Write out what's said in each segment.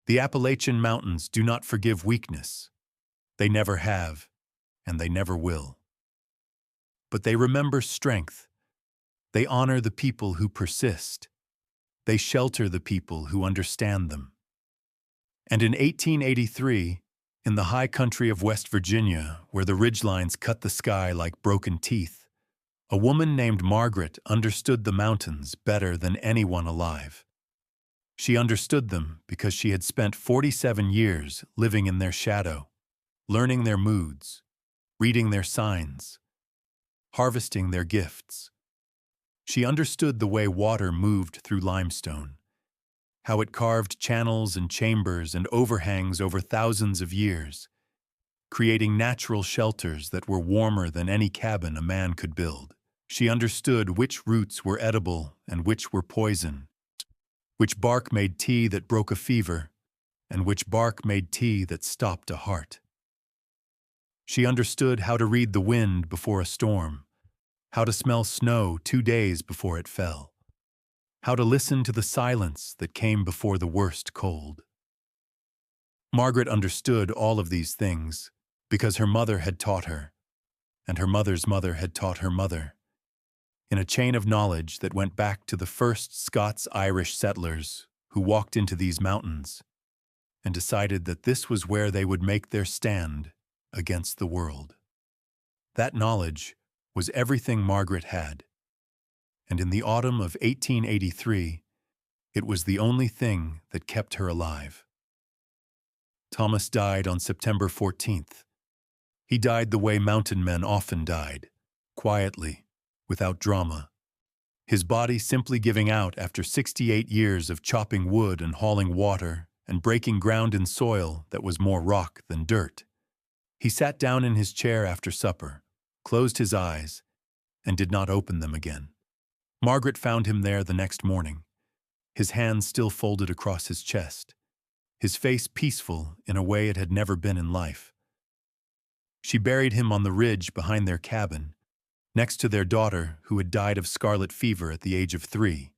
The Appalachian Mountains do not forgive weakness. They never have, and they never will. But they remember strength. They honor the people who persist. They shelter the people who understand them. And in 1883, in the high country of West Virginia, where the ridgelines cut the sky like broken teeth, a woman named Margaret understood the mountains better than anyone alive. She understood them because she had spent 47 years living in their shadow, learning their moods, reading their signs, harvesting their gifts. She understood the way water moved through limestone, how it carved channels and chambers and overhangs over thousands of years, creating natural shelters that were warmer than any cabin a man could build. She understood which roots were edible and which were poison, which bark made tea that broke a fever, and which bark made tea that stopped a heart. She understood how to read the wind before a storm, how to smell snow 2 days before it fell, how to listen to the silence that came before the worst cold. Margaret understood all of these things because her mother had taught her, and her mother's mother had taught her mother, in a chain of knowledge that went back to the first Scots-Irish settlers who walked into these mountains and decided that this was where they would make their stand against the world. That knowledge was everything Margaret had, and in the autumn of 1883, it was the only thing that kept her alive. Thomas died on September 14th. He died the way mountain men often died, quietly, without drama, his body simply giving out after 68 years of chopping wood and hauling water and breaking ground in soil that was more rock than dirt. He sat down in his chair after supper, closed his eyes, and did not open them again. Margaret found him there the next morning, his hands still folded across his chest, his face peaceful in a way it had never been in life. She buried him on the ridge behind their cabin, next to their daughter who had died of scarlet fever at the age of 3,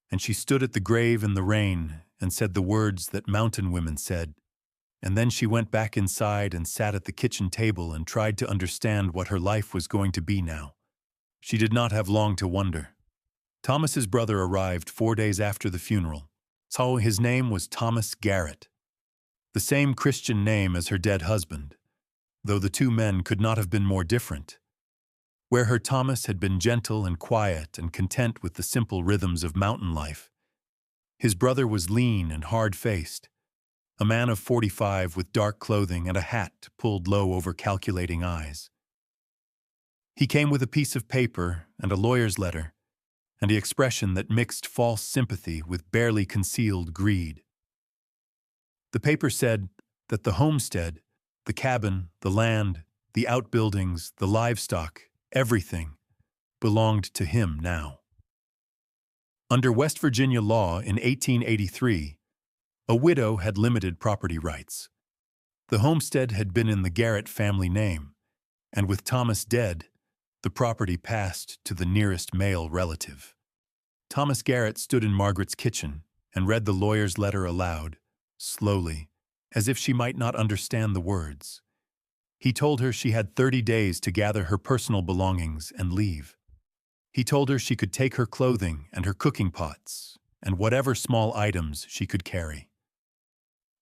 and she stood at the grave in the rain and said the words that mountain women said, and then she went back inside and sat at the kitchen table and tried to understand what her life was going to be now. She did not have long to wonder. Thomas's brother arrived 4 days after the funeral. So his name was Thomas Garrett, the same Christian name as her dead husband, though the two men could not have been more different. Where her Thomas had been gentle and quiet and content with the simple rhythms of mountain life, his brother was lean and hard-faced, a man of 45 with dark clothing and a hat pulled low over calculating eyes. He came with a piece of paper and a lawyer's letter, and the expression that mixed false sympathy with barely concealed greed. The paper said that the homestead, the cabin, the land, the outbuildings, the livestock, everything belonged to him now. Under West Virginia law in 1883, a widow had limited property rights. The homestead had been in the Garrett family name, and with Thomas dead, the property passed to the nearest male relative. Thomas Garrett stood in Margaret's kitchen and read the lawyer's letter aloud, slowly, as if she might not understand the words. He told her she had 30 days to gather her personal belongings and leave. He told her she could take her clothing and her cooking pots and whatever small items she could carry.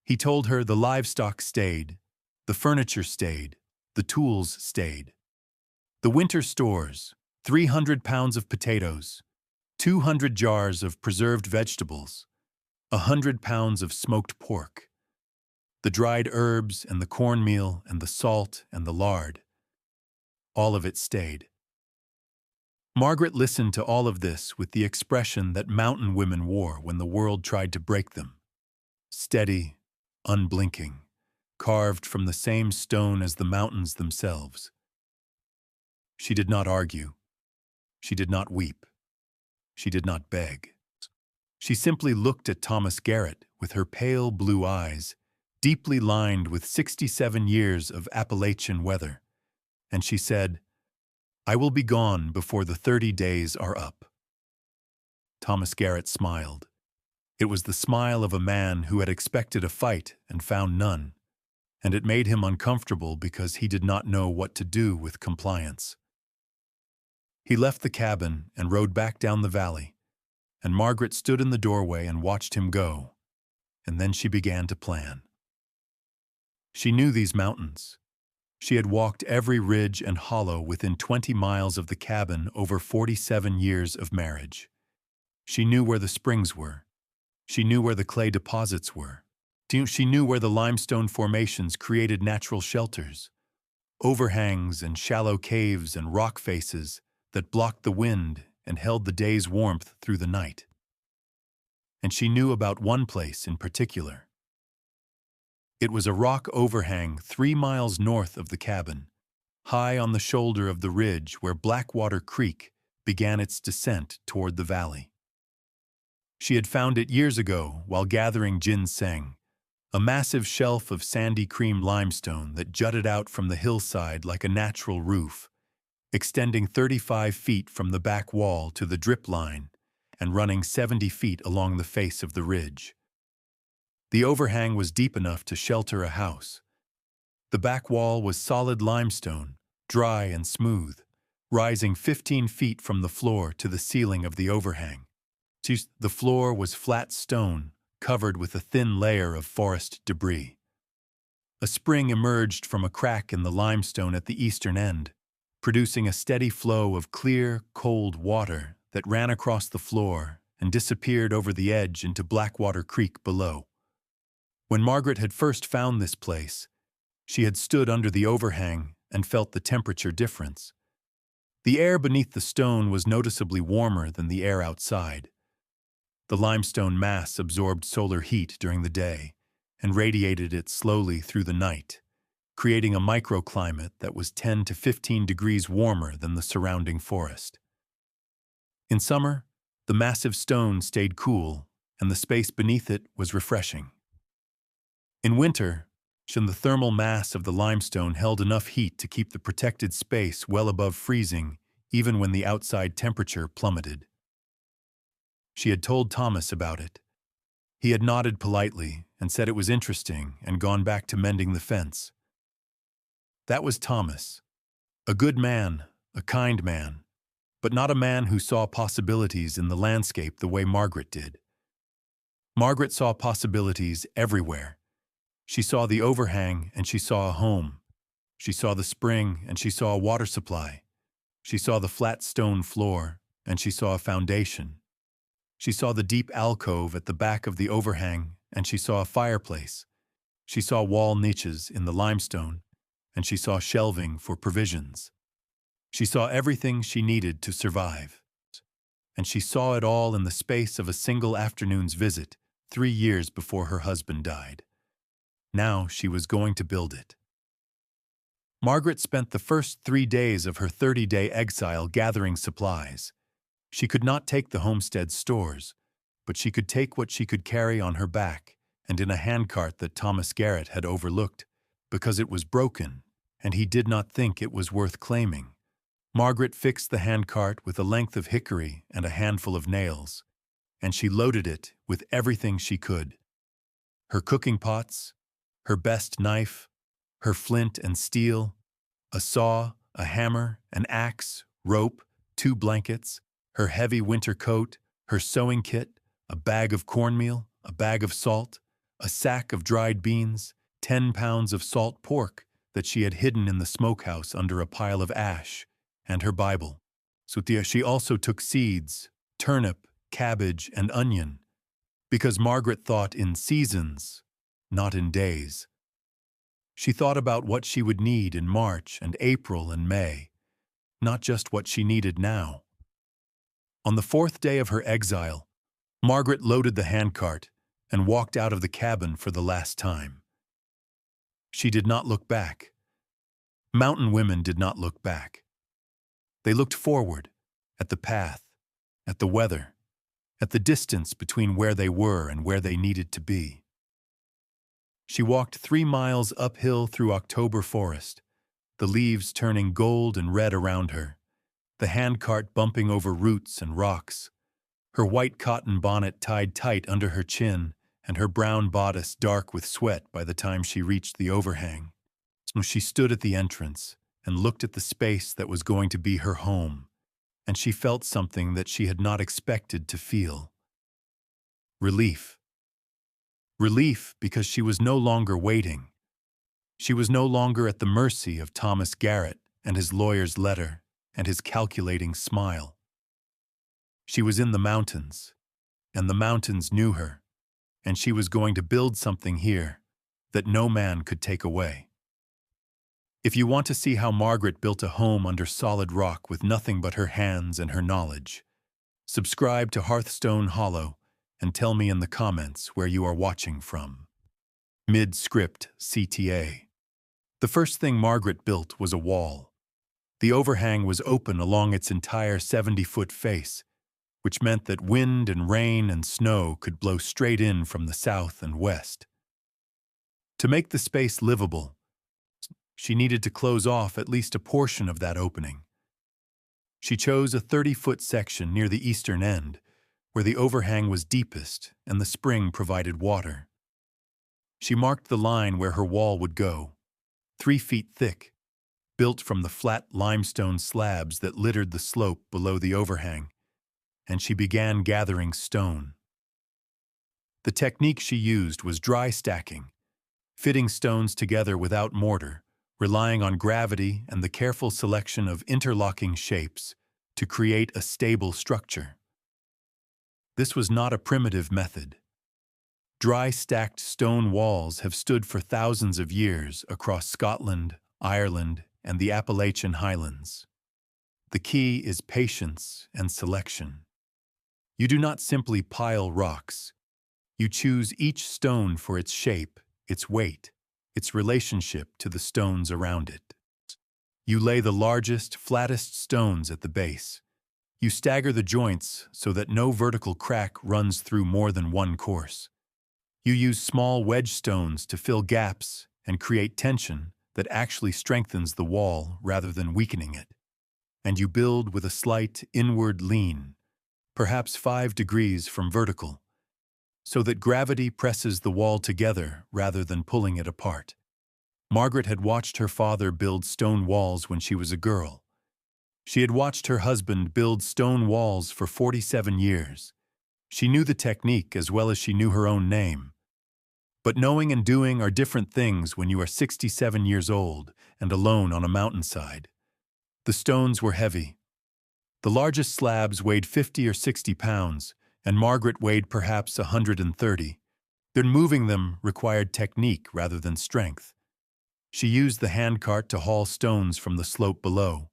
He told her the livestock stayed, the furniture stayed, the tools stayed. The winter stores, 300 pounds of potatoes, 200 jars of preserved vegetables, 100 pounds of smoked pork, the dried herbs and the cornmeal and the salt and the lard. All of it stayed. Margaret listened to all of this with the expression that mountain women wore when the world tried to break them. Steady, unblinking, carved from the same stone as the mountains themselves. She did not argue. She did not weep. She did not beg. She simply looked at Thomas Garrett with her pale blue eyes, deeply lined with 67 years of Appalachian weather, and she said, "I will be gone before the 30 days are up." Thomas Garrett smiled. It was the smile of a man who had expected a fight and found none, and it made him uncomfortable because he did not know what to do with compliance. He left the cabin and rode back down the valley, and Margaret stood in the doorway and watched him go, and then she began to plan. She knew these mountains. She had walked every ridge and hollow within 20 miles of the cabin over 47 years of marriage. She knew where the springs were. She knew where the clay deposits were. She knew where the limestone formations created natural shelters, overhangs and shallow caves and rock faces that blocked the wind and held the day's warmth through the night. And she knew about one place in particular. It was a rock overhang 3 miles north of the cabin, high on the shoulder of the ridge where Blackwater Creek began its descent toward the valley. She had found it years ago while gathering ginseng, a massive shelf of sandy cream limestone that jutted out from the hillside like a natural roof, extending 35 feet from the back wall to the drip line and running 70 feet along the face of the ridge. The overhang was deep enough to shelter a house. The back wall was solid limestone, dry and smooth, rising 15 feet from the floor to the ceiling of the overhang. The floor was flat stone, covered with a thin layer of forest debris. A spring emerged from a crack in the limestone at the eastern end, producing a steady flow of clear, cold water that ran across the floor and disappeared over the edge into Blackwater Creek below. When Margaret had first found this place, she had stood under the overhang and felt the temperature difference. The air beneath the stone was noticeably warmer than the air outside. The limestone mass absorbed solar heat during the day and radiated it slowly through the night, creating a microclimate that was 10 to 15 degrees warmer than the surrounding forest. In summer, the massive stone stayed cool, and the space beneath it was refreshing. In winter, the thermal mass of the limestone held enough heat to keep the protected space well above freezing, even when the outside temperature plummeted. She had told Thomas about it. He had nodded politely and said it was interesting and gone back to mending the fence. That was Thomas, a good man, a kind man, but not a man who saw possibilities in the landscape the way Margaret did. Margaret saw possibilities everywhere. She saw the overhang and she saw a home. She saw the spring and she saw a water supply. She saw the flat stone floor and she saw a foundation. She saw the deep alcove at the back of the overhang and she saw a fireplace. She saw wall niches in the limestone and she saw shelving for provisions. She saw everything she needed to survive. And she saw it all in the space of a single afternoon's visit 3 years before her husband died. Now she was going to build it. Margaret spent the first 3 days of her 30-day exile gathering supplies. She could not take the homestead's stores, but she could take what she could carry on her back and in a handcart that Thomas Garrett had overlooked because it was broken and he did not think it was worth claiming. Margaret fixed the handcart with a length of hickory and a handful of nails, and she loaded it with everything she could. Her cooking pots, her best knife, her flint and steel, a saw, a hammer, an axe, rope, 2 blankets, her heavy winter coat, her sewing kit, a bag of cornmeal, a bag of salt, a sack of dried beans, 10 pounds of salt pork that she had hidden in the smokehouse under a pile of ash, and her Bible. She also took seeds, turnip, cabbage, and onion, because Margaret thought in seasons, not in days. She thought about what she would need in March and April and May, not just what she needed now. On the 4th day of her exile, Margaret loaded the handcart and walked out of the cabin for the last time. She did not look back. Mountain women did not look back. They looked forward, at the path, at the weather, at the distance between where they were and where they needed to be. She walked 3 miles uphill through October forest, the leaves turning gold and red around her, the handcart bumping over roots and rocks, her white cotton bonnet tied tight under her chin, and her brown bodice dark with sweat by the time she reached the overhang. So she stood at the entrance and looked at the space that was going to be her home, and she felt something that she had not expected to feel. Relief. Relief because she was no longer waiting. She was no longer at the mercy of Thomas Garrett and his lawyer's letter and his calculating smile. She was in the mountains, and the mountains knew her, and she was going to build something here that no man could take away. If you want to see how Margaret built a home under solid rock with nothing but her hands and her knowledge, subscribe to Hearthstone Hollow and tell me in the comments where you are watching from. Mid-script CTA. The first thing Margaret built was a wall. The overhang was open along its entire 70-foot face, which meant that wind and rain and snow could blow straight in from the south and west. To make the space livable, she needed to close off at least a portion of that opening. She chose a 30-foot section near the eastern end, where the overhang was deepest and the spring provided water. She marked the line where her wall would go, 3 feet thick, built from the flat limestone slabs that littered the slope below the overhang, and she began gathering stone. The technique she used was dry stacking, fitting stones together without mortar, relying on gravity and the careful selection of interlocking shapes to create a stable structure. This was not a primitive method. Dry stacked stone walls have stood for thousands of years across Scotland, Ireland, and the Appalachian Highlands. The key is patience and selection. You do not simply pile rocks. You choose each stone for its shape, its weight, its relationship to the stones around it. You lay the largest, flattest stones at the base. You stagger the joints so that no vertical crack runs through more than one course. You use small wedge stones to fill gaps and create tension that actually strengthens the wall rather than weakening it. And you build with a slight inward lean, perhaps 5 degrees from vertical, so that gravity presses the wall together rather than pulling it apart. Margaret had watched her father build stone walls when she was a girl. She had watched her husband build stone walls for 47 years. She knew the technique as well as she knew her own name. But knowing and doing are different things when you are 67 years old and alone on a mountainside. The stones were heavy. The largest slabs weighed 50 or 60 pounds, and Margaret weighed perhaps 130. Then moving them required technique rather than strength. She used the handcart to haul stones from the slope below,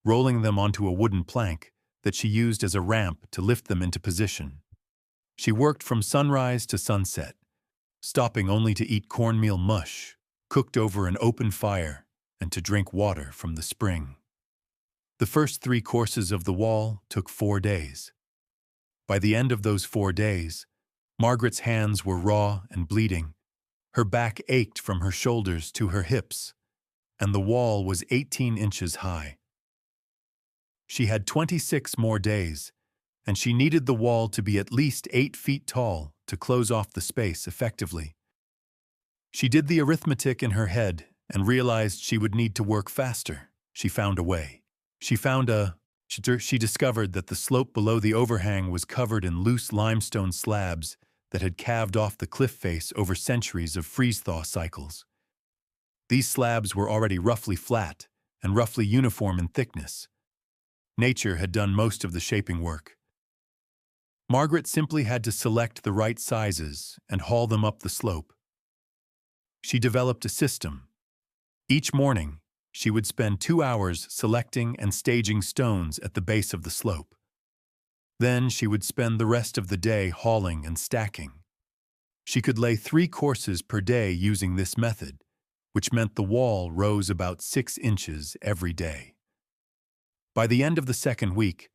rolling them onto a wooden plank that she used as a ramp to lift them into position. She worked from sunrise to sunset, stopping only to eat cornmeal mush, cooked over an open fire, and to drink water from the spring. The first 3 courses of the wall took 4 days. By the end of those 4 days, Margaret's hands were raw and bleeding. Her back ached from her shoulders to her hips, and the wall was 18 inches high. She had 26 more days, and she needed the wall to be at least 8 feet tall to close off the space effectively. She did the arithmetic in her head and realized she would need to work faster. She found a way. She discovered that the slope below the overhang was covered in loose limestone slabs that had calved off the cliff face over centuries of freeze-thaw cycles. These slabs were already roughly flat and roughly uniform in thickness. Nature had done most of the shaping work. Margaret simply had to select the right sizes and haul them up the slope. She developed a system. Each morning, she would spend 2 hours selecting and staging stones at the base of the slope. Then she would spend the rest of the day hauling and stacking. She could lay 3 courses per day using this method, which meant the wall rose about 6 inches every day. By the end of the second week,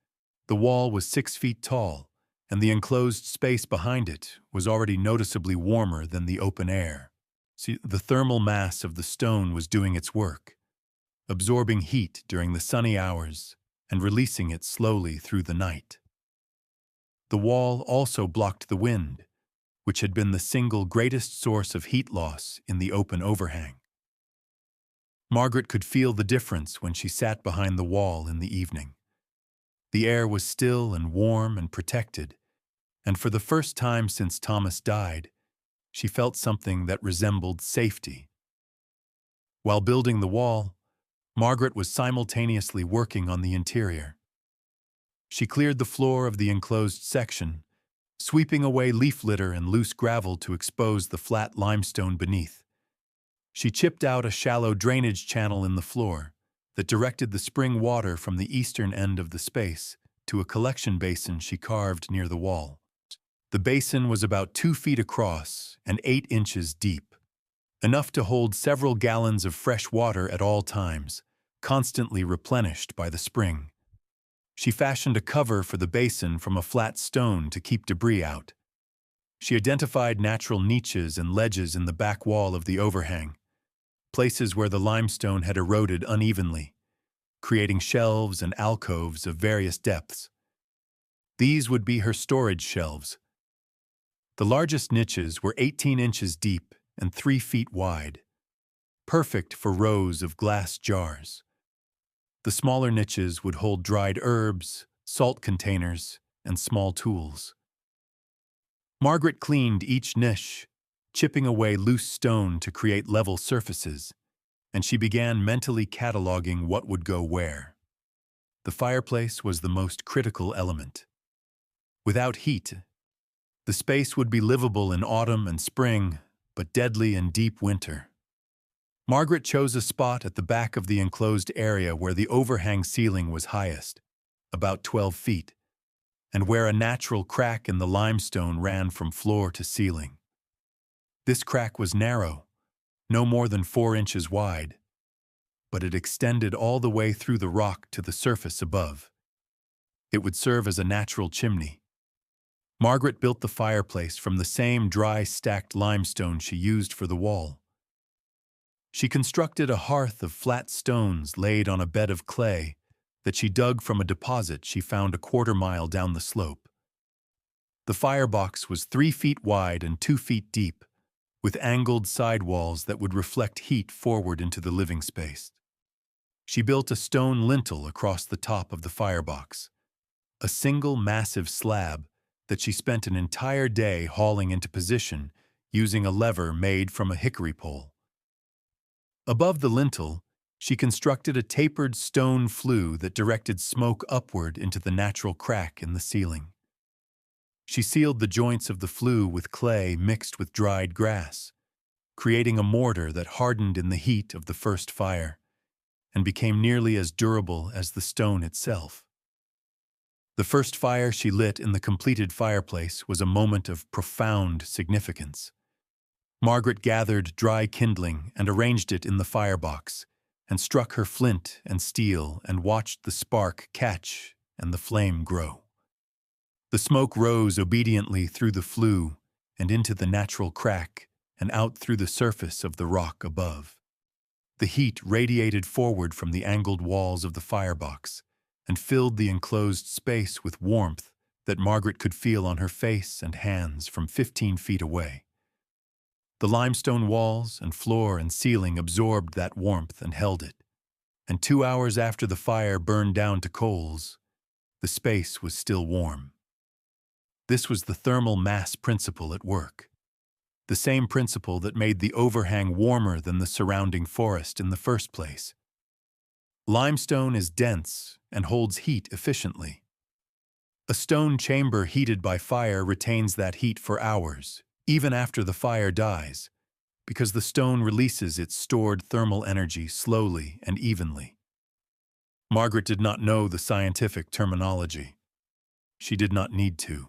the wall was 6 feet tall, and the enclosed space behind it was already noticeably warmer than the open air. See, the thermal mass of the stone was doing its work, absorbing heat during the sunny hours and releasing it slowly through the night. The wall also blocked the wind, which had been the single greatest source of heat loss in the open overhang. Margaret could feel the difference when she sat behind the wall in the evening. The air was still and warm and protected, and for the first time since Thomas died, she felt something that resembled safety. While building the wall, Margaret was simultaneously working on the interior. She cleared the floor of the enclosed section, sweeping away leaf litter and loose gravel to expose the flat limestone beneath. She chipped out a shallow drainage channel in the floor that directed the spring water from the eastern end of the space to a collection basin she carved near the wall. The basin was about 2 feet across and 8 inches deep, enough to hold several gallons of fresh water at all times, constantly replenished by the spring. She fashioned a cover for the basin from a flat stone to keep debris out. She identified natural niches and ledges in the back wall of the overhang, places where the limestone had eroded unevenly, creating shelves and alcoves of various depths. These would be her storage shelves. The largest niches were 18 inches deep and 3 feet wide, perfect for rows of glass jars. The smaller niches would hold dried herbs, salt containers, and small tools. Margaret cleaned each niche, chipping away loose stone to create level surfaces, and she began mentally cataloging what would go where. The fireplace was the most critical element. Without heat, the space would be livable in autumn and spring, but deadly in deep winter. Margaret chose a spot at the back of the enclosed area where the overhang ceiling was highest, about 12 feet, and where a natural crack in the limestone ran from floor to ceiling. This crack was narrow, no more than 4 inches wide, but it extended all the way through the rock to the surface above. It would serve as a natural chimney. Margaret built the fireplace from the same dry stacked limestone she used for the wall. She constructed a hearth of flat stones laid on a bed of clay that she dug from a deposit she found a quarter-mile down the slope. The firebox was 3 feet wide and 2 feet deep, with angled side walls that would reflect heat forward into the living space. She built a stone lintel across the top of the firebox, a single massive slab that she spent an entire day hauling into position using a lever made from a hickory pole. Above the lintel, she constructed a tapered stone flue that directed smoke upward into the natural crack in the ceiling. She sealed the joints of the flue with clay mixed with dried grass, creating a mortar that hardened in the heat of the first fire and became nearly as durable as the stone itself. The first fire she lit in the completed fireplace was a moment of profound significance. Margaret gathered dry kindling and arranged it in the firebox, and struck her flint and steel and watched the spark catch and the flame grow. The smoke rose obediently through the flue and into the natural crack and out through the surface of the rock above. The heat radiated forward from the angled walls of the firebox and filled the enclosed space with warmth that Margaret could feel on her face and hands from 15 feet away. The limestone walls and floor and ceiling absorbed that warmth and held it, and 2 hours after the fire burned down to coals, the space was still warm. This was the thermal mass principle at work, the same principle that made the overhang warmer than the surrounding forest in the first place. Limestone is dense and holds heat efficiently. A stone chamber heated by fire retains that heat for hours, even after the fire dies, because the stone releases its stored thermal energy slowly and evenly. Margaret did not know the scientific terminology. She did not need to.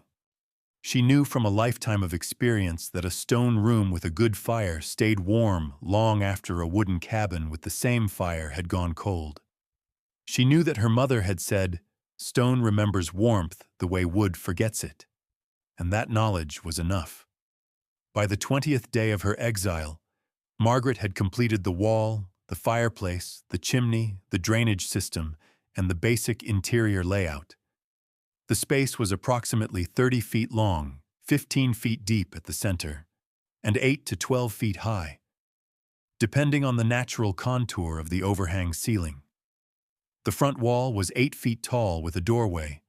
She knew from a lifetime of experience that a stone room with a good fire stayed warm long after a wooden cabin with the same fire had gone cold. She knew that her mother had said, "Stone remembers warmth the way wood forgets it," and that knowledge was enough. By the 20th day of her exile, Margaret had completed the wall, the fireplace, the chimney, the drainage system, and the basic interior layout. The space was approximately 30 feet long, 15 feet deep at the center, and 8 to 12 feet high, depending on the natural contour of the overhang ceiling. The front wall was 8 feet tall with a doorway,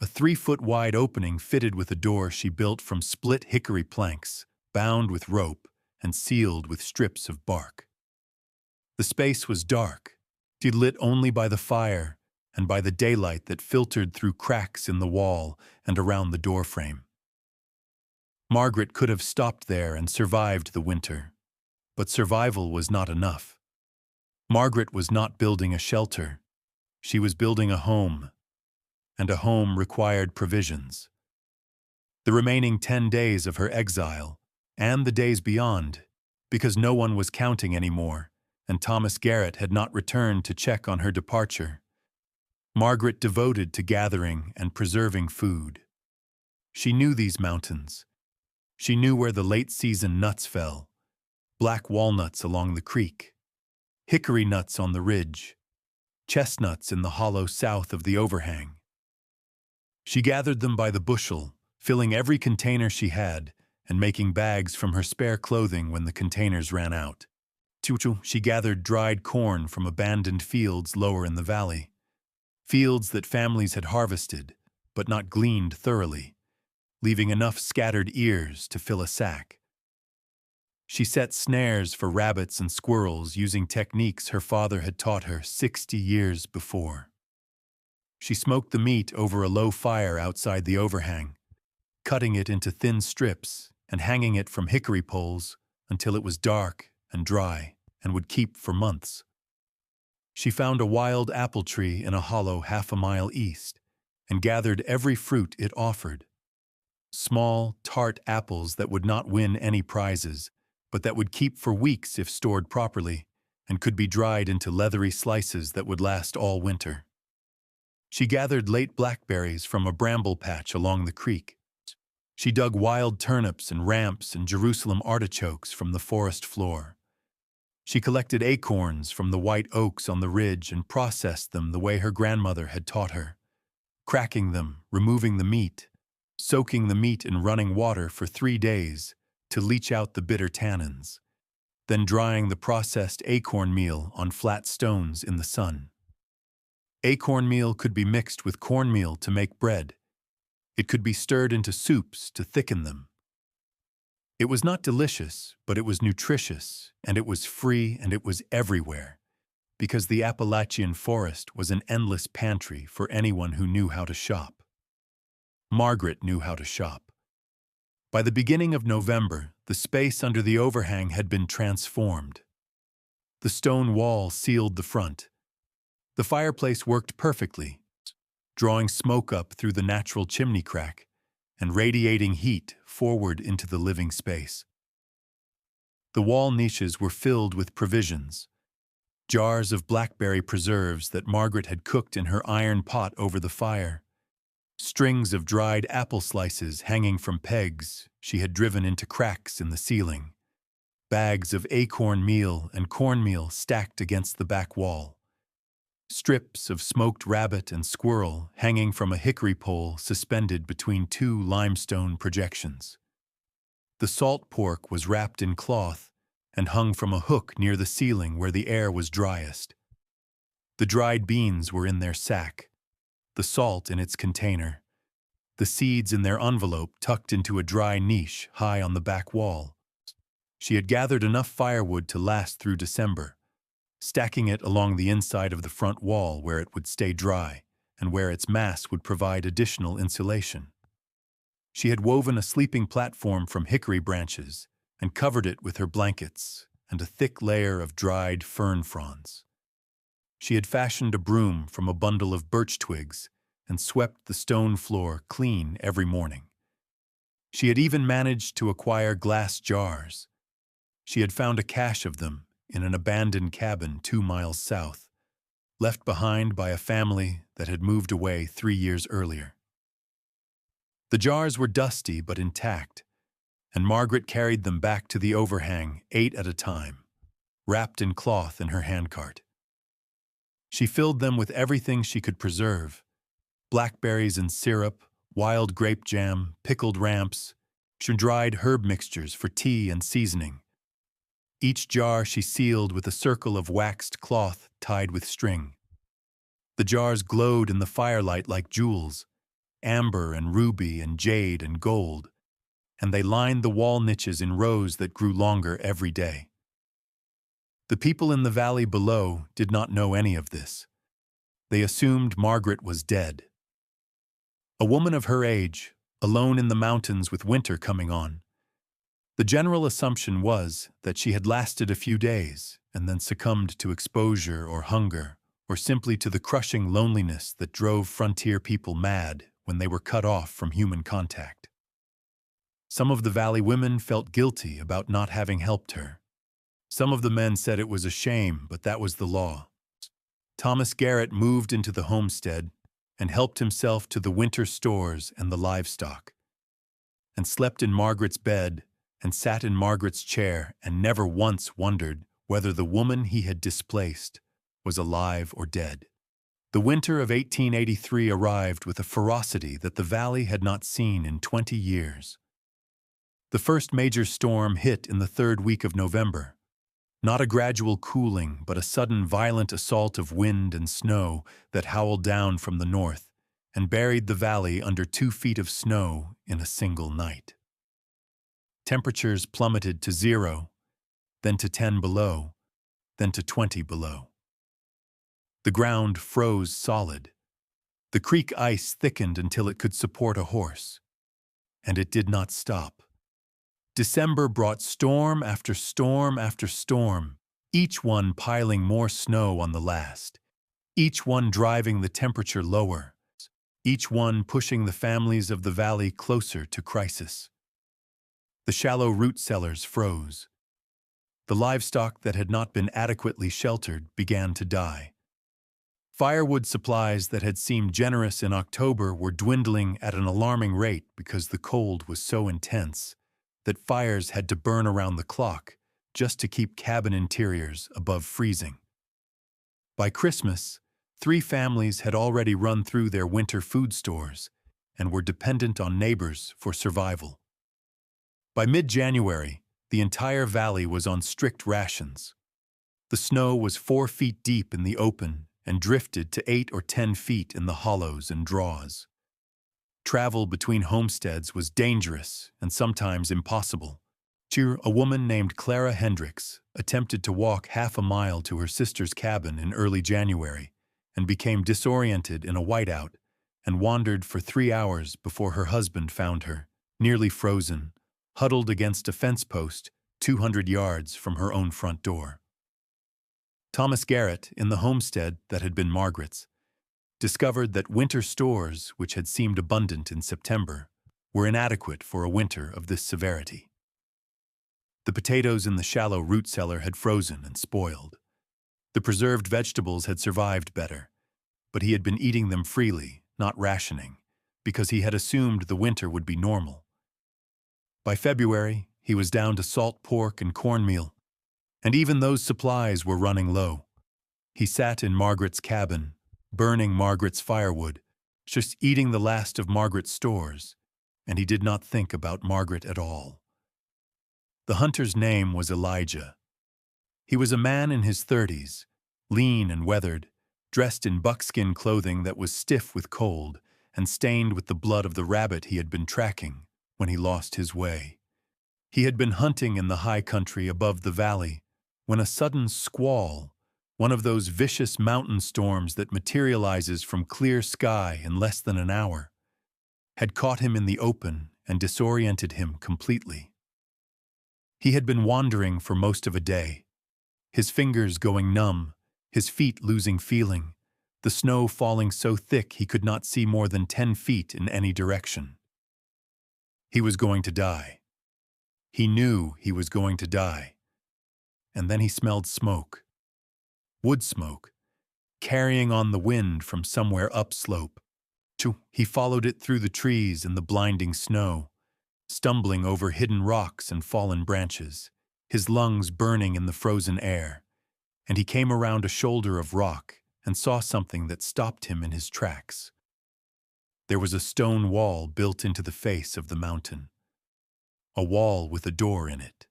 a 3-foot wide opening fitted with a door she built from split hickory planks, bound with rope and sealed with strips of bark. The space was dark, lit only by the fire and by the daylight that filtered through cracks in the wall and around the doorframe. Margaret could have stopped there and survived the winter, but survival was not enough. Margaret was not building a shelter. She was building a home, and a home required provisions. The remaining 10 days of her exile, and the days beyond, because no one was counting anymore, and Thomas Garrett had not returned to check on her departure, Margaret devoted to gathering and preserving food. She knew these mountains. She knew where the late-season nuts fell, black walnuts along the creek, hickory nuts on the ridge, chestnuts in the hollow south of the overhang. She gathered them by the bushel, filling every container she had and making bags from her spare clothing when the containers ran out. She gathered dried corn from abandoned fields lower in the valley, fields that families had harvested but not gleaned thoroughly, leaving enough scattered ears to fill a sack. She set snares for rabbits and squirrels using techniques her father had taught her 60 years before. She smoked the meat over a low fire outside the overhang, cutting it into thin strips and hanging it from hickory poles until it was dark and dry and would keep for months. She found a wild apple tree in a hollow half a mile east and gathered every fruit it offered. Small, tart apples that would not win any prizes, but that would keep for weeks if stored properly, and could be dried into leathery slices that would last all winter. She gathered late blackberries from a bramble patch along the creek. She dug wild turnips and ramps and Jerusalem artichokes from the forest floor. She collected acorns from the white oaks on the ridge and processed them the way her grandmother had taught her, cracking them, removing the meat, soaking the meat in running water for 3 days to leach out the bitter tannins, then drying the processed acorn meal on flat stones in the sun. Acorn meal could be mixed with cornmeal to make bread. It could be stirred into soups to thicken them. It was not delicious, but it was nutritious, and it was free, and it was everywhere, because the Appalachian forest was an endless pantry for anyone who knew how to shop. Margaret knew how to shop. By the beginning of November, the space under the overhang had been transformed. The stone wall sealed the front. The fireplace worked perfectly, drawing smoke up through the natural chimney crack and radiating heat forward into the living space. The wall niches were filled with provisions, jars of blackberry preserves that Margaret had cooked in her iron pot over the fire, strings of dried apple slices hanging from pegs she had driven into cracks in the ceiling, bags of acorn meal and cornmeal stacked against the back wall, strips of smoked rabbit and squirrel hanging from a hickory pole suspended between 2 limestone projections. The salt pork was wrapped in cloth and hung from a hook near the ceiling where the air was driest. The dried beans were in their sack, the salt in its container, the seeds in their envelope tucked into a dry niche high on the back wall. She had gathered enough firewood to last through December, stacking it along the inside of the front wall where it would stay dry and where its mass would provide additional insulation. She had woven a sleeping platform from hickory branches and covered it with her blankets and a thick layer of dried fern fronds. She had fashioned a broom from a bundle of birch twigs and swept the stone floor clean every morning. She had even managed to acquire glass jars. She had found a cache of them in an abandoned cabin 2 miles south, left behind by a family that had moved away 3 years earlier. The jars were dusty but intact, and Margaret carried them back to the overhang 8 at a time, wrapped in cloth in her handcart. She filled them with everything she could preserve, blackberries and syrup, wild grape jam, pickled ramps, dried herb mixtures for tea and seasoning. Each jar she sealed with a circle of waxed cloth tied with string. The jars glowed in the firelight like jewels, amber and ruby and jade and gold, and they lined the wall niches in rows that grew longer every day. The people in the valley below did not know any of this. They assumed Margaret was dead. A woman of her age, alone in the mountains with winter coming on. The general assumption was that she had lasted a few days and then succumbed to exposure or hunger, or simply to the crushing loneliness that drove frontier people mad when they were cut off from human contact. Some of the valley women felt guilty about not having helped her. Some of the men said it was a shame, but that was the law. Thomas Garrett moved into the homestead and helped himself to the winter stores and the livestock, and slept in Margaret's bed and sat in Margaret's chair and never once wondered whether the woman he had displaced was alive or dead. The winter of 1883 arrived with a ferocity that the valley had not seen in 20 years. The first major storm hit in the third week of November. Not a gradual cooling, but a sudden violent assault of wind and snow that howled down from the north and buried the valley under 2 feet of snow in a single night. Temperatures plummeted to 0, then to 10 below, then to 20 below. The ground froze solid. The creek ice thickened until it could support a horse. And it did not stop. December brought storm after storm after storm, each one piling more snow on the last, each one driving the temperature lower, each one pushing the families of the valley closer to crisis. The shallow root cellars froze. The livestock that had not been adequately sheltered began to die. Firewood supplies that had seemed generous in October were dwindling at an alarming rate because the cold was so intense that fires had to burn around the clock just to keep cabin interiors above freezing. By Christmas, 3 families had already run through their winter food stores and were dependent on neighbors for survival. By mid-January, the entire valley was on strict rations. The snow was 4 feet deep in the open and drifted to 8 or 10 feet in the hollows and draws. Travel between homesteads was dangerous and sometimes impossible. A woman named Clara Hendricks attempted to walk half a mile to her sister's cabin in early January and became disoriented in a whiteout and wandered for 3 hours before her husband found her, nearly frozen, huddled against a fence post 200 yards from her own front door. Thomas Garrett, in the homestead that had been Margaret's, discovered that winter stores, which had seemed abundant in September, were inadequate for a winter of this severity. The potatoes in the shallow root cellar had frozen and spoiled. The preserved vegetables had survived better, but he had been eating them freely, not rationing, because he had assumed the winter would be normal. By February, he was down to salt pork and cornmeal, and even those supplies were running low. He sat in Margaret's cabin, burning Margaret's firewood, just eating the last of Margaret's stores, and he did not think about Margaret at all. The hunter's name was Elijah. He was a man in his 30s, lean and weathered, dressed in buckskin clothing that was stiff with cold and stained with the blood of the rabbit he had been tracking when he lost his way. He had been hunting in the high country above the valley when a sudden squall, one of those vicious mountain storms that materializes from clear sky in less than an hour, had caught him in the open and disoriented him completely. He had been wandering for most of a day, his fingers going numb, his feet losing feeling, the snow falling so thick he could not see more than 10 feet in any direction. He was going to die. He knew he was going to die. And then he smelled smoke. Wood smoke, carrying on the wind from somewhere upslope. He followed it through the trees and the blinding snow, stumbling over hidden rocks and fallen branches, his lungs burning in the frozen air, and he came around a shoulder of rock and saw something that stopped him in his tracks. There was a stone wall built into the face of the mountain, a wall with a door in it,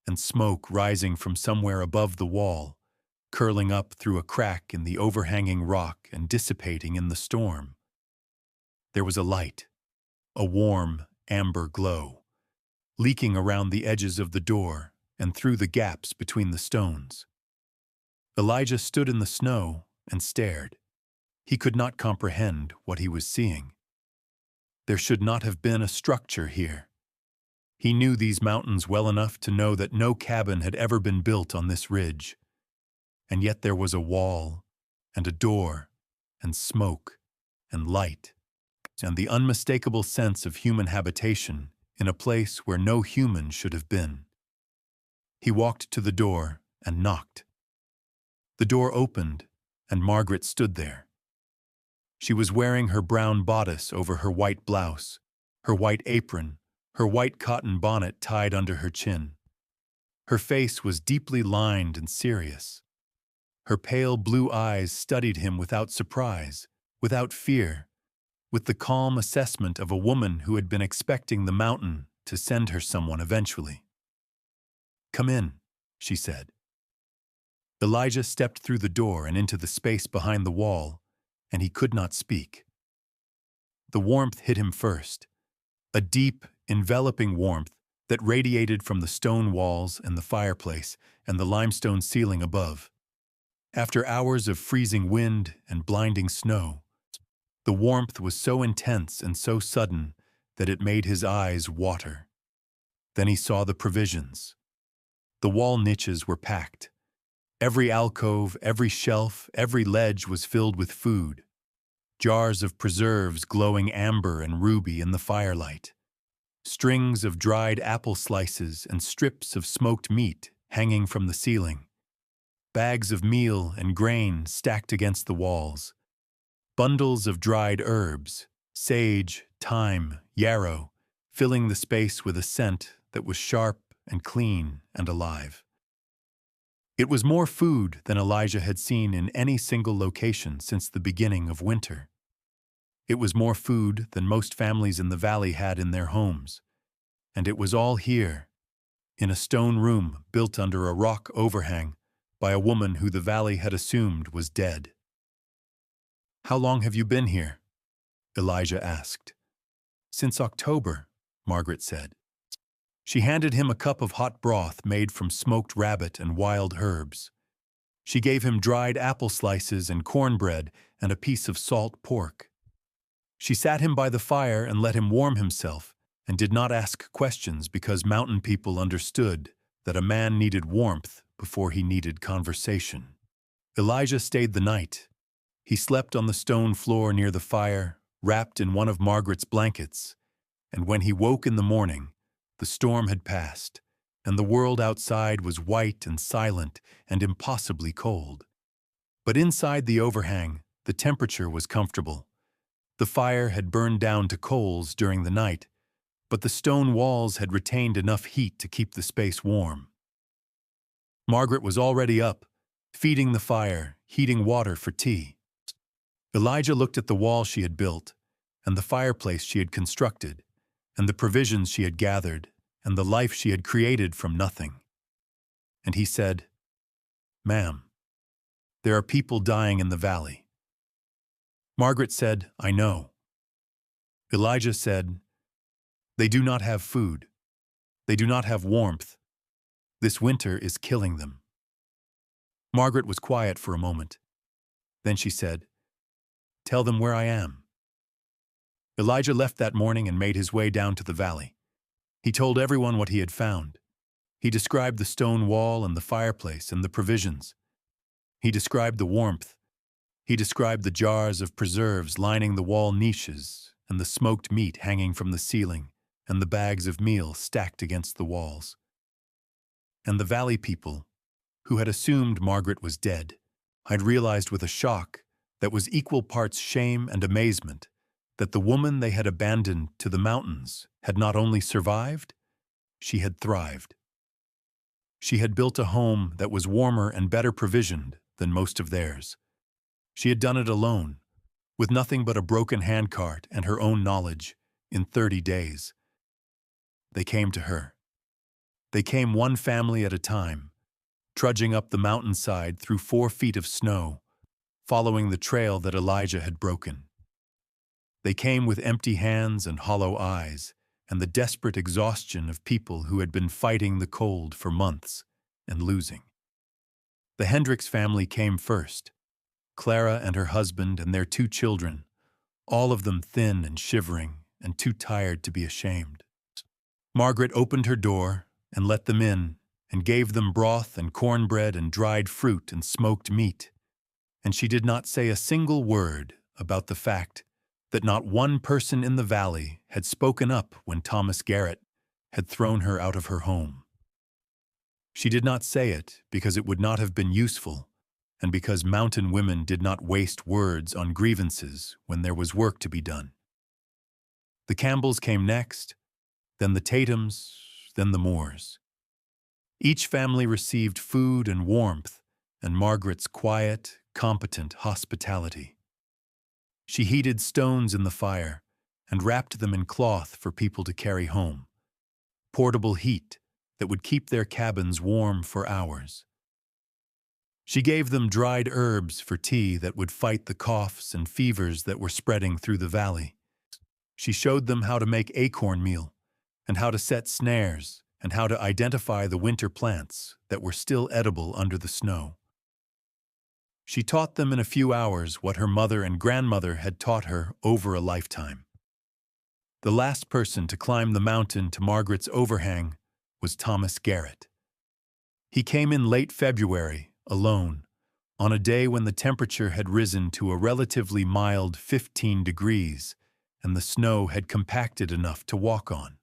and smoke rising from somewhere above the wall, curling up through a crack in the overhanging rock and dissipating in the storm. There was a light, a warm, amber glow, leaking around the edges of the door and through the gaps between the stones. Elijah stood in the snow and stared. He could not comprehend what he was seeing. There should not have been a structure here. He knew these mountains well enough to know that no cabin had ever been built on this ridge. And yet there was a wall, and a door, and smoke, and light, and the unmistakable sense of human habitation in a place where no human should have been. He walked to the door and knocked. The door opened, and Margaret stood there. She was wearing her brown bodice over her white blouse, her white apron, her white cotton bonnet tied under her chin. Her face was deeply lined and serious. Her pale blue eyes studied him without surprise, without fear, with the calm assessment of a woman who had been expecting the mountain to send her someone eventually. "Come in," she said. Elijah stepped through the door and into the space behind the wall, and he could not speak. The warmth hit him first, a deep, enveloping warmth that radiated from the stone walls and the fireplace and the limestone ceiling above. After hours of freezing wind and blinding snow, the warmth was so intense and so sudden that it made his eyes water. Then he saw the provisions. The wall niches were packed. Every alcove, every shelf, every ledge was filled with food. Jars of preserves glowing amber and ruby in the firelight. Strings of dried apple slices and strips of smoked meat hanging from the ceiling. Bags of meal and grain stacked against the walls. Bundles of dried herbs, sage, thyme, yarrow, filling the space with a scent that was sharp and clean and alive. It was more food than Elijah had seen in any single location since the beginning of winter. It was more food than most families in the valley had in their homes, and it was all here, in a stone room built under a rock overhang by a woman who the valley had assumed was dead. "How long have you been here?" Elijah asked. "Since October," Margaret said. She handed him a cup of hot broth made from smoked rabbit and wild herbs. She gave him dried apple slices and cornbread and a piece of salt pork. She sat him by the fire and let him warm himself, and did not ask questions because mountain people understood that a man needed warmth before he needed conversation. Elijah stayed the night. He slept on the stone floor near the fire, wrapped in one of Margaret's blankets, and when he woke in the morning, the storm had passed, and the world outside was white and silent and impossibly cold. But inside the overhang, the temperature was comfortable. The fire had burned down to coals during the night, but the stone walls had retained enough heat to keep the space warm. Margaret was already up, feeding the fire, heating water for tea. Elijah looked at the wall she had built, and the fireplace she had constructed, and the provisions she had gathered, and the life she had created from nothing. And he said, "Ma'am, there are people dying in the valley." Margaret said, "I know." Elijah said, "They do not have food. They do not have warmth. This winter is killing them." Margaret was quiet for a moment. Then she said, "Tell them where I am." Elijah left that morning and made his way down to the valley. He told everyone what he had found. He described the stone wall and the fireplace and the provisions. He described the warmth. He described the jars of preserves lining the wall niches and the smoked meat hanging from the ceiling and the bags of meal stacked against the walls. And the valley people, who had assumed Margaret was dead, had realized with a shock that was equal parts shame and amazement that the woman they had abandoned to the mountains had not only survived, she had thrived. She had built a home that was warmer and better provisioned than most of theirs. She had done it alone, with nothing but a broken handcart and her own knowledge, in 30 days. They came to her. They came one family at a time, trudging up the mountainside through 4 feet of snow, following the trail that Elijah had broken. They came with empty hands and hollow eyes, and the desperate exhaustion of people who had been fighting the cold for months and losing. The Hendricks family came first, Clara and her husband and their 2 children, all of them thin and shivering and too tired to be ashamed. Margaret opened her door and let them in and gave them broth and cornbread and dried fruit and smoked meat, and she did not say a single word about the fact that not one person in the valley had spoken up when Thomas Garrett had thrown her out of her home. She did not say it because it would not have been useful, and because mountain women did not waste words on grievances when there was work to be done. The Campbells came next, then the Tatums, then the Moores. Each family received food and warmth and Margaret's quiet, competent hospitality. She heated stones in the fire and wrapped them in cloth for people to carry home, portable heat that would keep their cabins warm for hours. She gave them dried herbs for tea that would fight the coughs and fevers that were spreading through the valley. She showed them how to make acorn meal and how to set snares and how to identify the winter plants that were still edible under the snow. She taught them in a few hours what her mother and grandmother had taught her over a lifetime. The last person to climb the mountain to Margaret's Overhang was Thomas Garrett. He came in late February, alone, on a day when the temperature had risen to a relatively mild 15 degrees and the snow had compacted enough to walk on.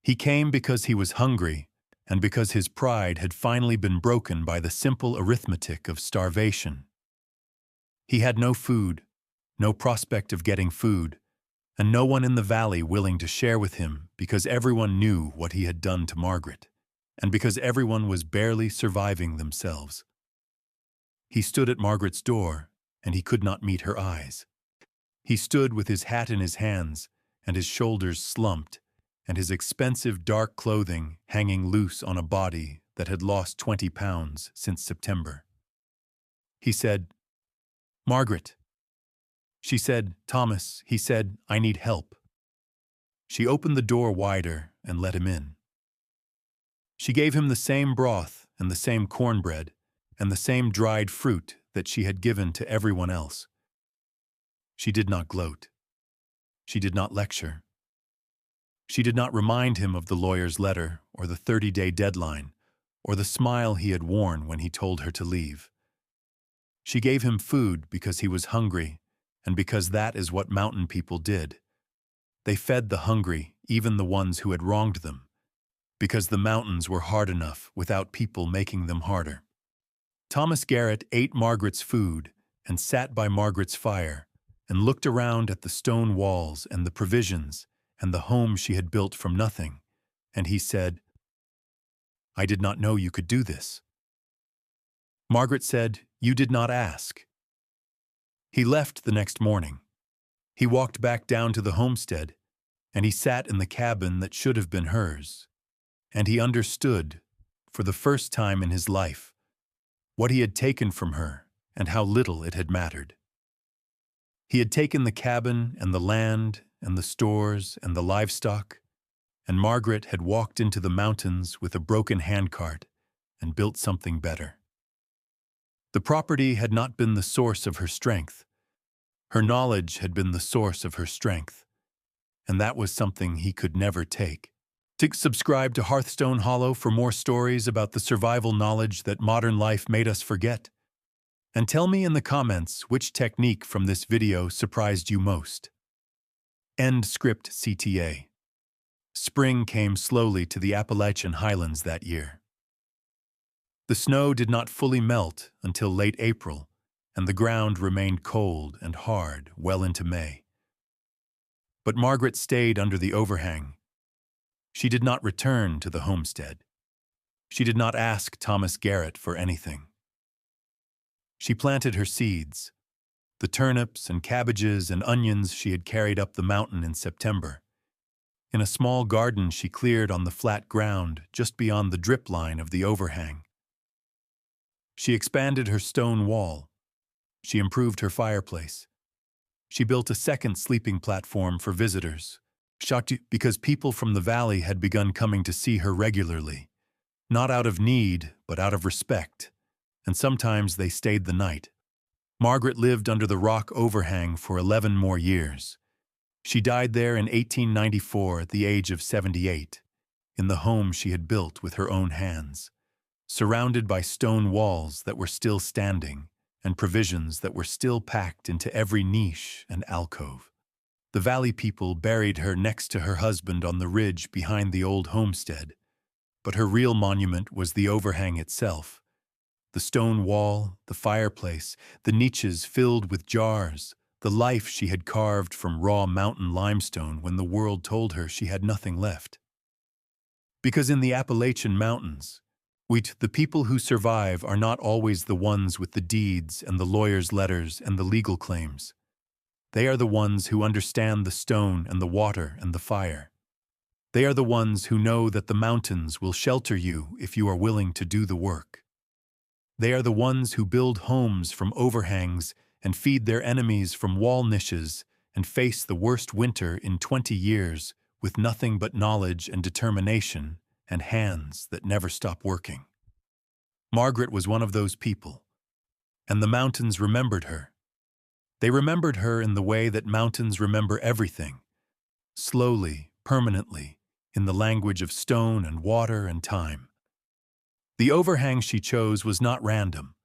He came because he was hungry and because his pride had finally been broken by the simple arithmetic of starvation. He had no food, no prospect of getting food, and no one in the valley willing to share with him because everyone knew what he had done to Margaret, and because everyone was barely surviving themselves. He stood at Margaret's door, and he could not meet her eyes. He stood with his hat in his hands and his shoulders slumped, and his expensive dark clothing hanging loose on a body that had lost 20 pounds since September. He said, "Margaret." She said, "Thomas." He said, "I need help." She opened the door wider and let him in. She gave him the same broth and the same cornbread and the same dried fruit that she had given to everyone else. She did not gloat. She did not lecture. She did not remind him of the lawyer's letter or the 30-day deadline or the smile he had worn when he told her to leave. She gave him food because he was hungry and because that is what mountain people did. They fed the hungry, even the ones who had wronged them, because the mountains were hard enough without people making them harder. Thomas Garrett ate Margaret's food and sat by Margaret's fire and looked around at the stone walls and the provisions and the home she had built from nothing, and he said, "I did not know you could do this." Margaret said, "You did not ask." He left the next morning. He walked back down to the homestead, and he sat in the cabin that should have been hers, and he understood, for the first time in his life, what he had taken from her and how little it had mattered. He had taken the cabin and the land and the stores and the livestock, and Margaret had walked into the mountains with a broken handcart and built something better. The property had not been the source of her strength. Her knowledge had been the source of her strength, and that was something he could never take. Subscribe to Hearthstone Hollow for more stories about the survival knowledge that modern life made us forget. And tell me in the comments which technique from this video surprised you most. End script CTA. Spring came slowly to the Appalachian Highlands that year. The snow did not fully melt until late April, and the ground remained cold and hard well into May. But Margaret stayed under the overhang. She did not return to the homestead. She did not ask Thomas Garrett for anything. She planted her seeds, the turnips and cabbages and onions she had carried up the mountain in September. In a small garden she cleared on the flat ground just beyond the drip line of the overhang. She expanded her stone wall. She improved her fireplace. She built a second sleeping platform for visitors, because people from the valley had begun coming to see her regularly, not out of need, but out of respect, and sometimes they stayed the night. Margaret lived under the rock overhang for 11 more years. She died there in 1894 at the age of 78, in the home she had built with her own hands, surrounded by stone walls that were still standing and provisions that were still packed into every niche and alcove. The valley people buried her next to her husband on the ridge behind the old homestead, but her real monument was the overhang itself. The stone wall, the fireplace, the niches filled with jars, the life she had carved from raw mountain limestone when the world told her she had nothing left. Because in the Appalachian Mountains, the people who survive are not always the ones with the deeds and the lawyer's letters and the legal claims. They are the ones who understand the stone and the water and the fire. They are the ones who know that the mountains will shelter you if you are willing to do the work. They are the ones who build homes from overhangs and feed their enemies from wall niches and face the worst winter in 20 years with nothing but knowledge and determination and hands that never stop working. Margaret was one of those people, and the mountains remembered her. They remembered her in the way that mountains remember everything, slowly, permanently, in the language of stone and water and time. The overhang she chose was not random.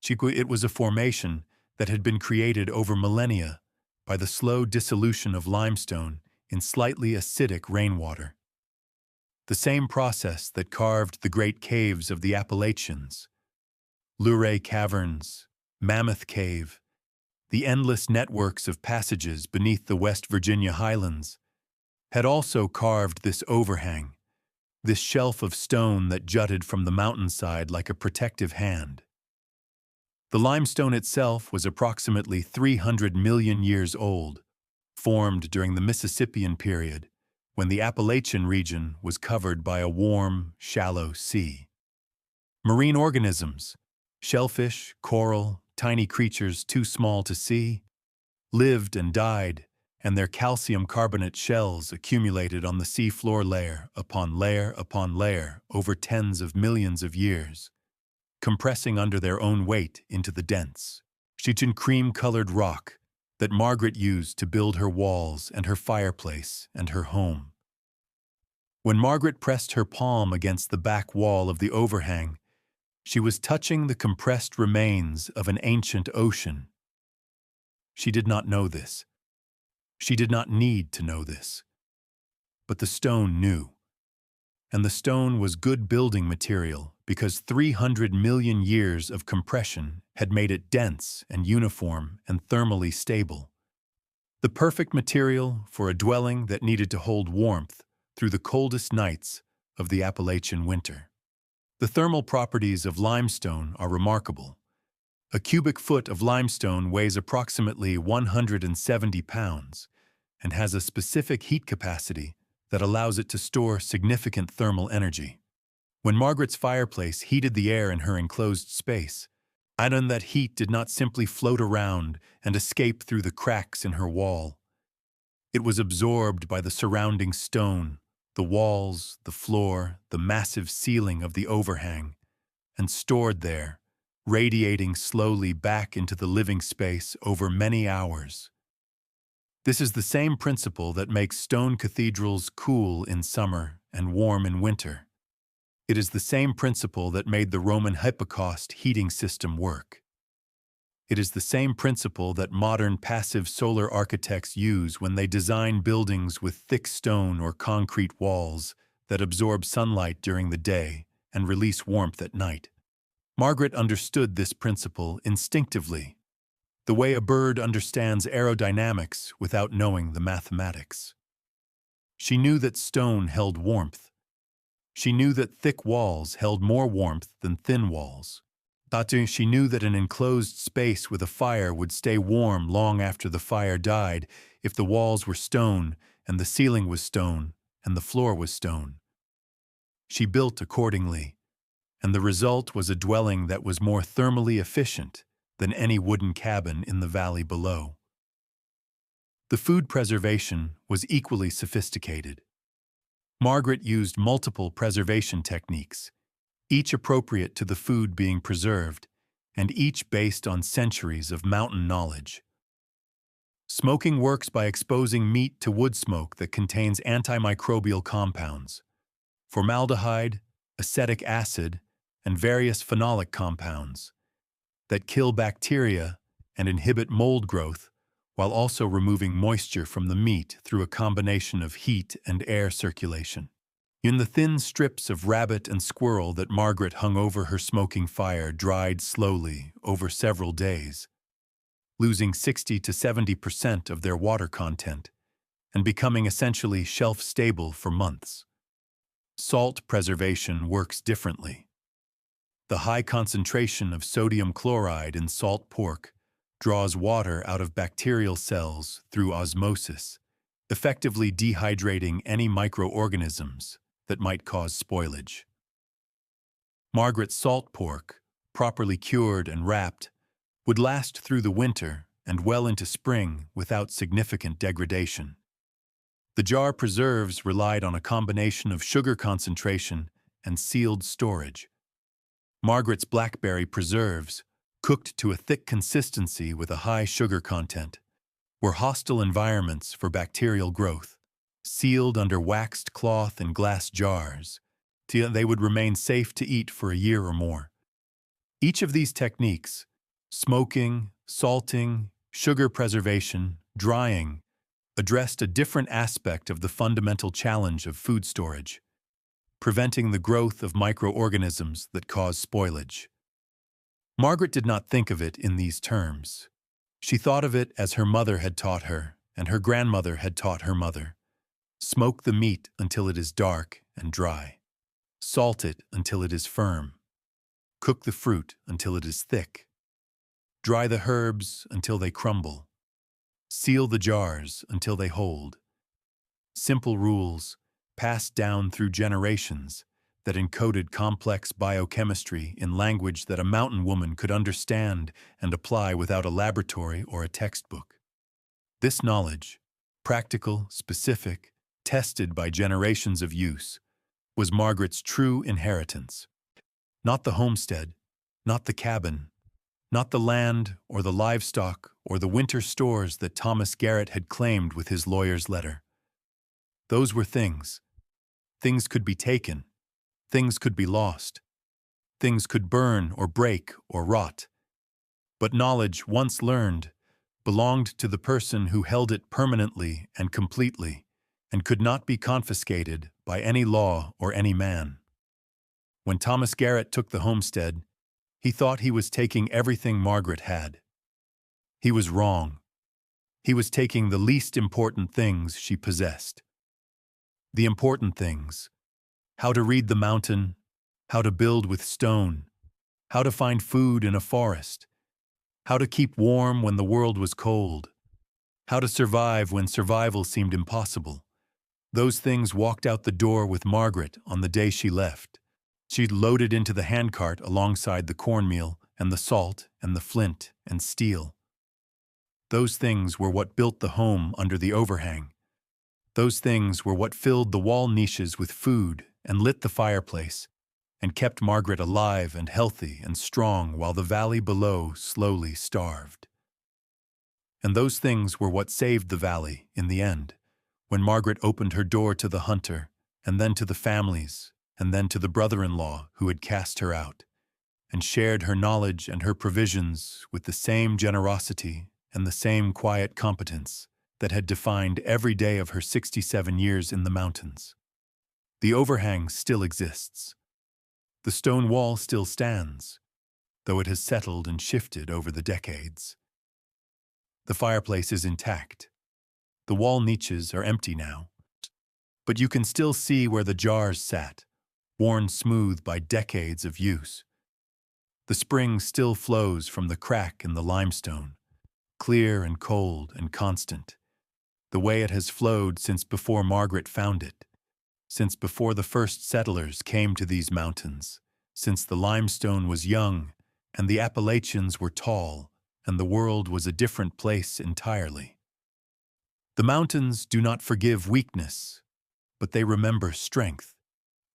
It was a formation that had been created over millennia by the slow dissolution of limestone in slightly acidic rainwater. The same process that carved the great caves of the Appalachians, Luray Caverns, Mammoth Cave, the endless networks of passages beneath the West Virginia highlands, had also carved this overhang, this shelf of stone that jutted from the mountainside like a protective hand. The limestone itself was approximately 300 million years old, formed during the Mississippian period, when the Appalachian region was covered by a warm, shallow sea. Marine organisms, shellfish, coral, tiny creatures too small to see, lived and died, and their calcium carbonate shells accumulated on the seafloor layer upon layer over tens of millions of years, compressing under their own weight into the dense, chitin cream-colored rock that Margaret used to build her walls and her fireplace and her home. When Margaret pressed her palm against the back wall of the overhang, she was touching the compressed remains of an ancient ocean. She did not know this. She did not need to know this. But the stone knew. And the stone was good building material because 300 million years of compression had made it dense and uniform and thermally stable. The perfect material for a dwelling that needed to hold warmth through the coldest nights of the Appalachian winter. The thermal properties of limestone are remarkable. A cubic foot of limestone weighs approximately 170 pounds and has a specific heat capacity that allows it to store significant thermal energy. When Margaret's fireplace heated the air in her enclosed space, that heat did not simply float around and escape through the cracks in her wall. It was absorbed by the surrounding stone, the walls, the floor, the massive ceiling of the overhang, and stored there, radiating slowly back into the living space over many hours. This is the same principle that makes stone cathedrals cool in summer and warm in winter. It is the same principle that made the Roman hypocaust heating system work. It is the same principle that modern passive solar architects use when they design buildings with thick stone or concrete walls that absorb sunlight during the day and release warmth at night. Margaret understood this principle instinctively, the way a bird understands aerodynamics without knowing the mathematics. She knew that stone held warmth. She knew that thick walls held more warmth than thin walls. She knew that an enclosed space with a fire would stay warm long after the fire died if the walls were stone and the ceiling was stone and the floor was stone. She built accordingly, and the result was a dwelling that was more thermally efficient than any wooden cabin in the valley below. The food preservation was equally sophisticated. Margaret used multiple preservation techniques, each appropriate to the food being preserved, and each based on centuries of mountain knowledge. Smoking works by exposing meat to wood smoke that contains antimicrobial compounds, formaldehyde, acetic acid, and various phenolic compounds that kill bacteria and inhibit mold growth while also removing moisture from the meat through a combination of heat and air circulation. In the thin strips of rabbit and squirrel that Margaret hung over her smoking fire dried slowly over several days, losing 60 to 70% of their water content and becoming essentially shelf-stable for months. Salt preservation works differently. The high concentration of sodium chloride in salt pork draws water out of bacterial cells through osmosis, effectively dehydrating any microorganisms that might cause spoilage. Margaret's salt pork, properly cured and wrapped, would last through the winter and well into spring without significant degradation. The jar preserves relied on a combination of sugar concentration and sealed storage. Margaret's blackberry preserves, cooked to a thick consistency with a high sugar content, were hostile environments for bacterial growth, sealed under waxed cloth and glass jars, till they would remain safe to eat for a year or more. Each of these techniques, smoking, salting, sugar preservation, drying, addressed a different aspect of the fundamental challenge of food storage, preventing the growth of microorganisms that cause spoilage. Margaret did not think of it in these terms. She thought of it as her mother had taught her and her grandmother had taught her mother. Smoke the meat until it is dark and dry. Salt it until it is firm. Cook the fruit until it is thick. Dry the herbs until they crumble. Seal the jars until they hold. Simple rules, passed down through generations, that encoded complex biochemistry in language that a mountain woman could understand and apply without a laboratory or a textbook. This knowledge, practical, specific, tested by generations of use, was Margaret's true inheritance. Not the homestead, not the cabin, not the land or the livestock or the winter stores that Thomas Garrett had claimed with his lawyer's letter. Those were things. Things could be taken. Things could be lost. Things could burn or break or rot. But knowledge, once learned, belonged to the person who held it permanently and completely, and could not be confiscated by any law or any man. When Thomas Garrett took the homestead, he thought he was taking everything Margaret had. He was wrong. He was taking the least important things she possessed. The important things: how to read the mountain, how to build with stone, how to find food in a forest, how to keep warm when the world was cold, how to survive when survival seemed impossible. Those things walked out the door with Margaret on the day she left. She'd loaded into the handcart alongside the cornmeal and the salt and the flint and steel. Those things were what built the home under the overhang. Those things were what filled the wall niches with food and lit the fireplace and kept Margaret alive and healthy and strong while the valley below slowly starved. And those things were what saved the valley in the end, when Margaret opened her door to the hunter, and then to the families, and then to the brother-in-law who had cast her out, and shared her knowledge and her provisions with the same generosity and the same quiet competence that had defined every day of her 67 years in the mountains. The overhang still exists. The stone wall still stands, though it has settled and shifted over the decades. The fireplace is intact. The wall niches are empty now, but you can still see where the jars sat, worn smooth by decades of use. The spring still flows from the crack in the limestone, clear and cold and constant, the way it has flowed since before Margaret found it, since before the first settlers came to these mountains, since the limestone was young and the Appalachians were tall and the world was a different place entirely. The mountains do not forgive weakness, but they remember strength,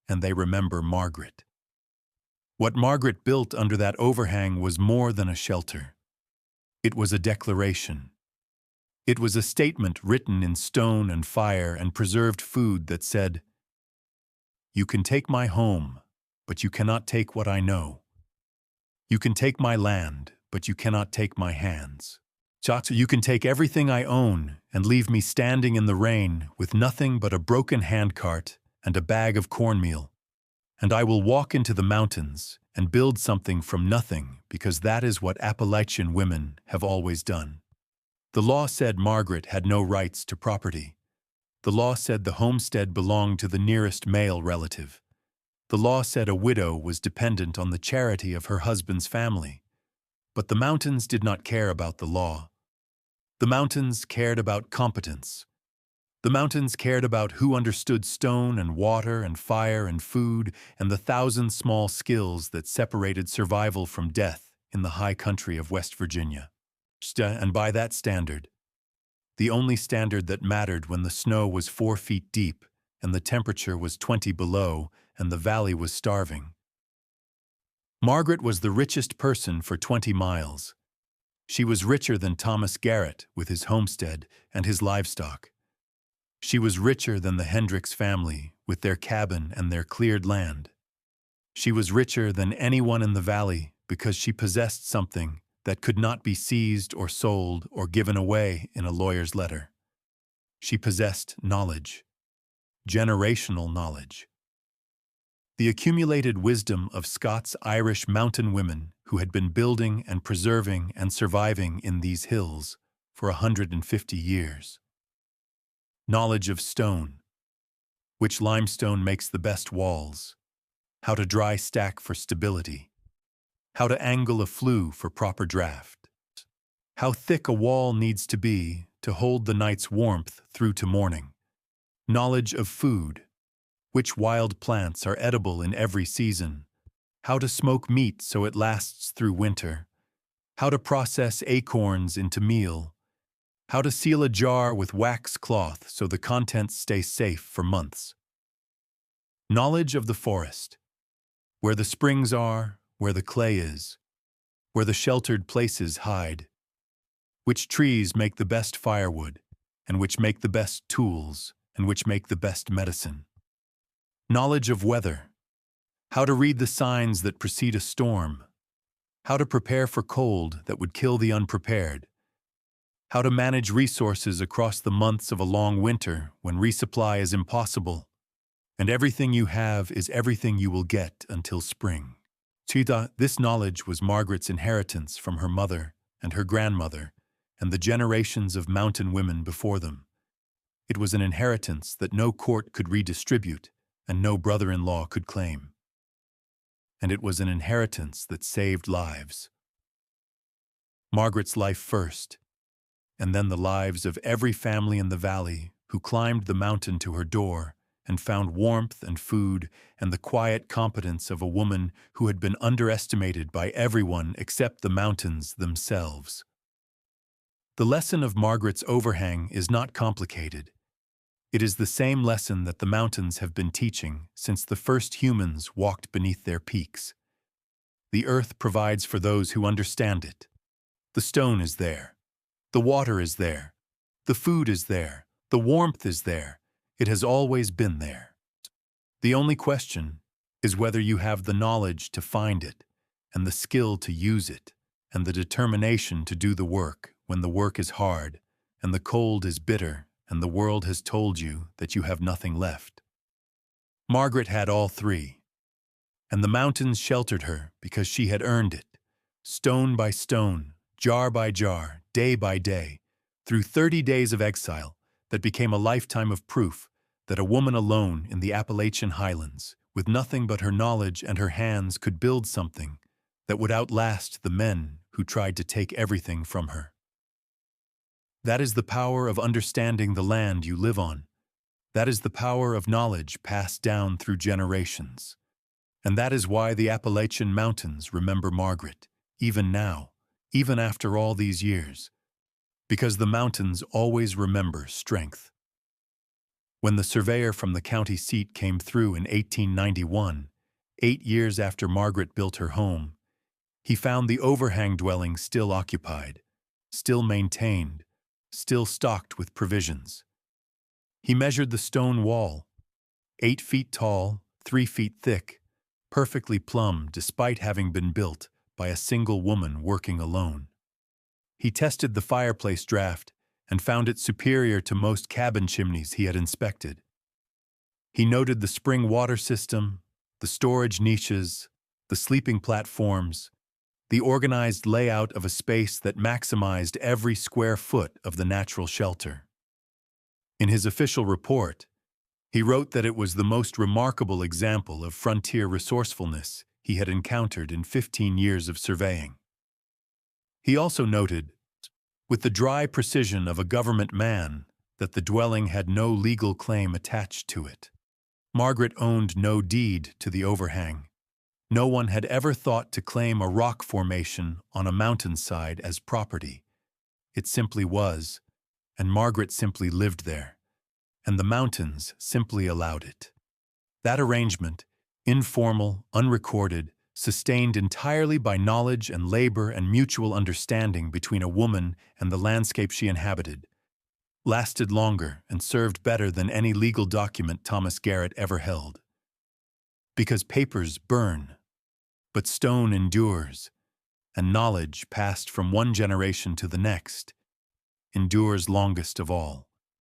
and they remember Margaret. What Margaret built under that overhang was more than a shelter. It was a declaration. It was a statement written in stone and fire and preserved food that said, "You can take my home, but you cannot take what I know. You can take my land, but you cannot take my hands. You can take everything I own and leave me standing in the rain with nothing but a broken handcart and a bag of cornmeal. And I will walk into the mountains and build something from nothing because that is what Appalachian women have always done." The law said Margaret had no rights to property. The law said the homestead belonged to the nearest male relative. The law said a widow was dependent on the charity of her husband's family. But the mountains did not care about the law. The mountains cared about competence. The mountains cared about who understood stone and water and fire and food and the thousand small skills that separated survival from death in the high country of West Virginia. And by that standard, the only standard that mattered when the snow was 4 feet deep and the temperature was 20 below and the valley was starving, Margaret was the richest person for 20 miles. She was richer than Thomas Garrett with his homestead and his livestock. She was richer than the Hendricks family with their cabin and their cleared land. She was richer than anyone in the valley because she possessed something that could not be seized or sold or given away in a lawyer's letter. She possessed knowledge, generational knowledge. The accumulated wisdom of Scots Irish mountain women who had been building and preserving and surviving in these hills for 150 years. Knowledge of stone, which limestone makes the best walls, how to dry stack for stability, how to angle a flue for proper draft, how thick a wall needs to be to hold the night's warmth through to morning. Knowledge of food, which wild plants are edible in every season, how to smoke meat so it lasts through winter, how to process acorns into meal, how to seal a jar with wax cloth so the contents stay safe for months. Knowledge of the forest, where the springs are, where the clay is, where the sheltered places hide, which trees make the best firewood, and which make the best tools, and which make the best medicine. Knowledge of weather, how to read the signs that precede a storm, how to prepare for cold that would kill the unprepared, how to manage resources across the months of a long winter when resupply is impossible, and everything you have is everything you will get until spring. This knowledge was Margaret's inheritance from her mother and her grandmother and the generations of mountain women before them. It was an inheritance that no court could redistribute and no brother-in-law could claim. And it was an inheritance that saved lives. Margaret's life first, and then the lives of every family in the valley who climbed the mountain to her door and found warmth and food and the quiet competence of a woman who had been underestimated by everyone except the mountains themselves. The lesson of Margaret's overhang is not complicated. It is the same lesson that the mountains have been teaching since the first humans walked beneath their peaks. The earth provides for those who understand it. The stone is there. The water is there. The food is there. The warmth is there. It has always been there. The only question is whether you have the knowledge to find it, and the skill to use it, and the determination to do the work when the work is hard, and the cold is bitter, and the world has told you that you have nothing left. Margaret had all three, and the mountains sheltered her because she had earned it, stone by stone, jar by jar, day by day, through 30 days of exile that became a lifetime of proof that a woman alone in the Appalachian highlands, with nothing but her knowledge and her hands, could build something that would outlast the men who tried to take everything from her. That is the power of understanding the land you live on. That is the power of knowledge passed down through generations. And that is why the Appalachian Mountains remember Margaret, even now, even after all these years. Because the mountains always remember strength. When the surveyor from the county seat came through in 1891, 8 years after Margaret built her home, he found the Overhang dwelling still occupied, still maintained, still stocked with provisions. He measured the stone wall, 8 feet tall, 3 feet thick, perfectly plumb despite having been built by a single woman working alone. He tested the fireplace draft and found it superior to most cabin chimneys he had inspected. He noted the spring water system, the storage niches, the sleeping platforms, the organized layout of a space that maximized every square foot of the natural shelter. In his official report, he wrote that it was the most remarkable example of frontier resourcefulness he had encountered in 15 years of surveying. He also noted, with the dry precision of a government man, that the dwelling had no legal claim attached to it. Margaret owned no deed to the overhang. No one had ever thought to claim a rock formation on a mountainside as property. It simply was, and Margaret simply lived there, and the mountains simply allowed it. That arrangement, informal, unrecorded, sustained entirely by knowledge and labor and mutual understanding between a woman and the landscape she inhabited, lasted longer and served better than any legal document Thomas Garrett ever held. Because papers burn, but stone endures, and knowledge passed from one generation to the next endures longest of all.